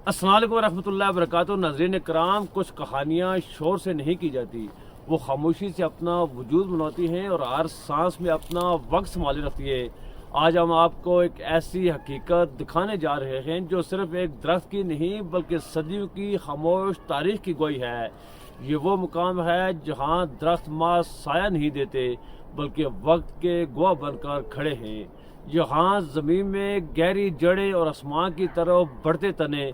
السلام علیکم ورحمۃ اللہ وبرکاتہ۔ ناظرین کرام، کچھ کہانیاں شور سے نہیں کی جاتی، وہ خاموشی سے اپنا وجود بناتی ہیں اور ہر سانس میں اپنا وقت سنبھالے رکھتی ہے۔ آج ہم آپ کو ایک ایسی حقیقت دکھانے جا رہے ہیں جو صرف ایک درخت کی نہیں بلکہ صدیوں کی خاموش تاریخ کی گواہی ہے۔ یہ وہ مقام ہے جہاں درخت ماں سایہ نہیں دیتے بلکہ وقت کے گواہ بن کر کھڑے ہیں، جہاں زمین میں گہری جڑیں اور آسمان کی طرف بڑھتے تنے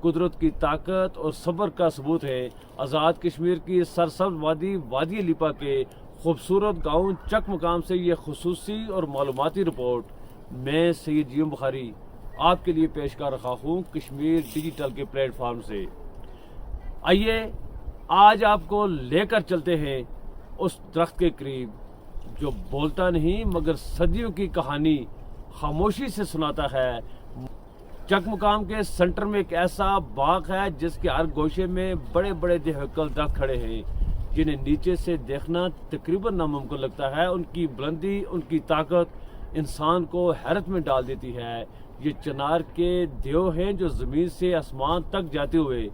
قدرت کی طاقت اور صبر کا ثبوت ہے۔ آزاد کشمیر کی سرسبز وادی لیپا کے خوبصورت گاؤں چک مقام سے یہ خصوصی اور معلوماتی رپورٹ میں سید جیوں بخاری آپ کے لیے پیش کر رہا ہوں کشمیر ڈیجیٹل کے پلیٹ فارم سے۔ آئیے آج آپ کو لے کر چلتے ہیں اس درخت کے قریب جو بولتا نہیں مگر صدیوں کی کہانی خاموشی سے سناتا ہے۔ چک مقام کے سنٹر میں ایک ایسا باغ ہے جس کے ہر گوشے میں بڑے بڑے دہکل درخت کھڑے ہیں جنہیں نیچے سے دیکھنا تقریباً ناممکن لگتا ہے۔ ان کی بلندی، ان کی طاقت انسان کو حیرت میں ڈال دیتی ہے۔ یہ چنار کے دیو ہیں جو زمین سے آسمان تک جاتے ہوئے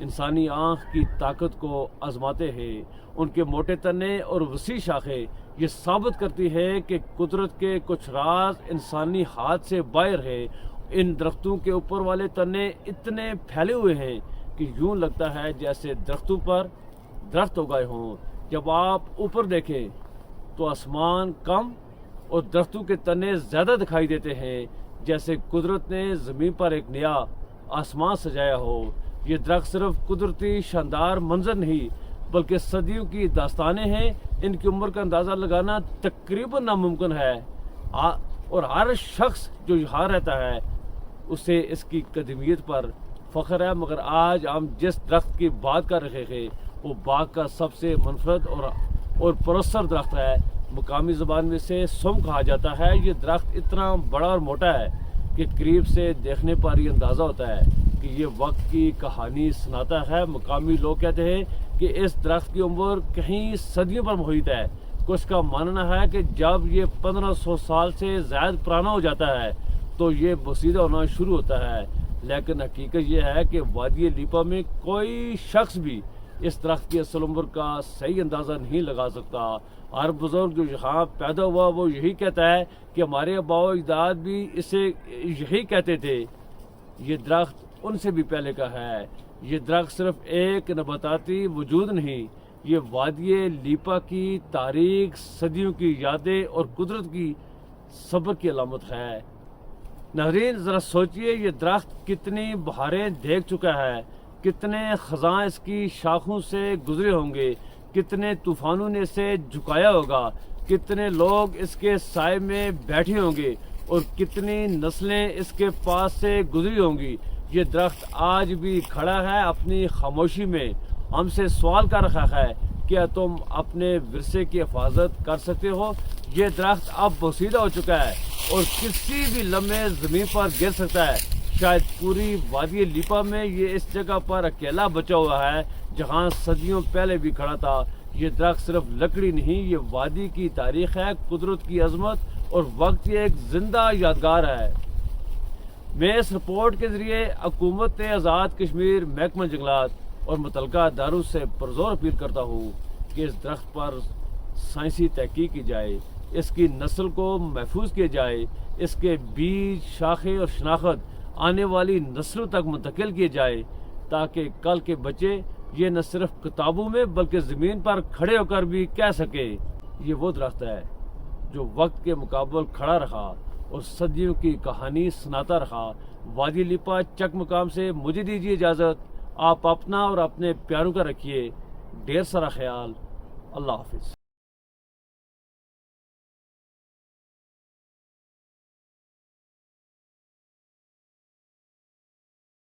انسانی آنکھ کی طاقت کو آزماتے ہیں۔ ان کے موٹے تنے اور وسیع شاخیں یہ ثابت کرتی ہے کہ قدرت کے کچھ راز انسانی ہاتھ سے باہر ہے۔ ان درختوں کے اوپر والے تنے اتنے پھیلے ہوئے ہیں کہ یوں لگتا ہے جیسے درختوں پر درخت اگائے ہوں۔ جب آپ اوپر دیکھیں تو آسمان کم اور درختوں کے تنے زیادہ دکھائی دیتے ہیں، جیسے قدرت نے زمین پر ایک نیا آسمان سجایا ہو۔ یہ درخت صرف قدرتی شاندار منظر نہیں بلکہ صدیوں کی داستانیں ہیں۔ ان کی عمر کا اندازہ لگانا تقریباً ناممکن ہے اور ہر شخص جو یہاں رہتا ہے اسے اس کی قدیمیت پر فخر ہے۔ مگر آج ہم جس درخت کی بات کر رہے ہیں وہ باغ کا سب سے منفرد اور پراسرار درخت ہے۔ مقامی زبان میں اسے سم کہا جاتا ہے۔ یہ درخت اتنا بڑا اور موٹا ہے کہ قریب سے دیکھنے پر یہ اندازہ ہوتا ہے کہ یہ وقت کی کہانی سناتا ہے۔ مقامی لوگ کہتے ہیں کہ اس درخت کی عمر کہیں صدیوں پر محیط ہے۔ کچھ کا ماننا ہے کہ جب یہ 1500 سال سے زائد پرانا ہو جاتا ہے تو یہ بوسیدہ ہونا شروع ہوتا ہے، لیکن حقیقت یہ ہے کہ وادی لیپا میں کوئی شخص بھی اس درخت کی اصل عمر کا صحیح اندازہ نہیں لگا سکتا۔ ہر بزرگ جو یہاں پیدا ہوا وہ یہی کہتا ہے کہ ہمارے آباء و اجداد بھی اسے یہی کہتے تھے۔ یہ درخت ان سے بھی پہلے کا ہے۔ یہ درخت صرف ایک نباتاتی وجود نہیں، یہ وادی لیپا کی تاریخ، صدیوں کی یادیں اور قدرت کی صبر کی علامت ہے۔ ناظرین ذرا سوچئے، یہ درخت کتنی بہاریں دیکھ چکا ہے، کتنے خزاں اس کی شاخوں سے گزرے ہوں گے، کتنے طوفانوں نے اسے جھکایا ہوگا، کتنے لوگ اس کے سائے میں بیٹھے ہوں گے اور کتنی نسلیں اس کے پاس سے گزری ہوں گی۔ یہ درخت آج بھی کھڑا ہے اپنی خاموشی میں، ہم سے سوال کر رہا ہے کیا تم اپنے ورثے کی حفاظت کر سکتے ہو؟ یہ درخت اب بوسیدہ ہو چکا ہے اور کسی بھی لمحے زمین پر گر سکتا ہے۔ شاید پوری وادی لیپا میں یہ اس جگہ پر اکیلا بچا ہوا ہے جہاں صدیوں پہلے بھی کھڑا تھا۔ یہ درخت صرف لکڑی نہیں، یہ وادی کی تاریخ ہے، قدرت کی عظمت اور وقت کی ایک زندہ یادگار ہے۔ میں اس رپورٹ کے ذریعے حکومت آزاد کشمیر، محکمہ جنگلات اور متعلقہ اداروں سے پرزور اپیل کرتا ہوں کہ اس درخت پر سائنسی تحقیق کی جائے، اس کی نسل کو محفوظ کیا جائے، اس کے بیج، شاخیں اور شناخت آنے والی نسلوں تک منتقل کیے جائے تاکہ کل کے بچے یہ نہ صرف کتابوں میں بلکہ زمین پر کھڑے ہو کر بھی کہہ سکے یہ وہ درخت ہے جو وقت کے مقابل کھڑا رہا اور صدیوں کی کہانی سناتا رہا۔ وادی لیپا چک مقام سے مجھے دیجیے اجازت۔ آپ اپنا اور اپنے پیاروں کا رکھیے ڈھیر سارا خیال۔ اللہ حافظ۔